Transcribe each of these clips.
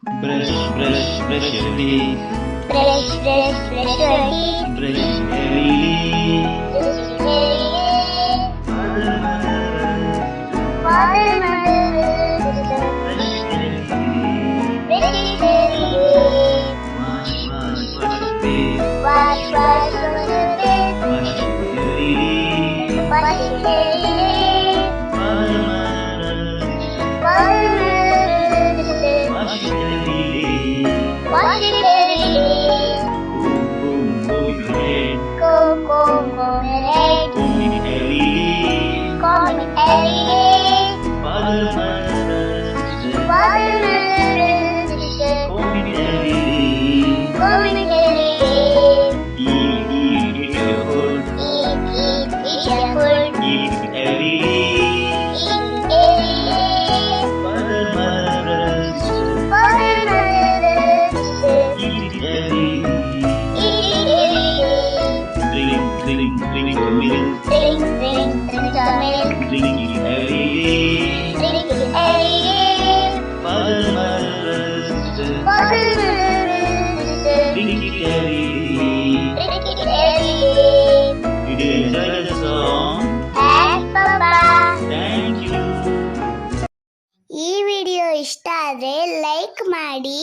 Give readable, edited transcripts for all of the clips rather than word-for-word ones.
Brush, brush, brush your teeth. Brush, brush, brush your teeth. Brush every day. Father, Father, mother, sister, brush every day. brush it every day. Wash, wash, wash your face. Wash, wash, wash your face. Wash it every day. Wash it every day. Father, mother, Father, mother, sister, wash it every day. wash it every day. Comb your head. Comb your head. Comb it every day. Comb it every day. Father, mother, sister, Father, mother, sister, comb it every day. comb it every day. Eat your food. Eat your food. Eat it every day. Eat every day. Father, mother, sister, Father, mother, sister, eat it every day. eat every day. Drink, drink, drink your milk. Drink, drink, drink your milk. Drink it every day. Drink it every day. Father, mother, sister, Father, mother, sister, drink it every day. drink it every day. Did you enjoy the song? Thanks, Papa. Thank you. ಈ video ಇಷ್ಟ ಆದರೆ like ಮಾಡಿ,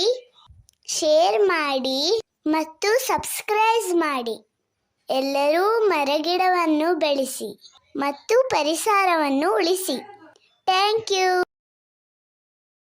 share ಮಾಡಿ ಮತ್ತು subscribe ಮಾಡಿ. ಎಲ್ಲರೂ ಮರಗಿಡವನ್ನು ಬೆಳೆಸಿ ಮತ್ತು ಪರಿಸರವನ್ನು ಉಳಿಸಿ. Thank you.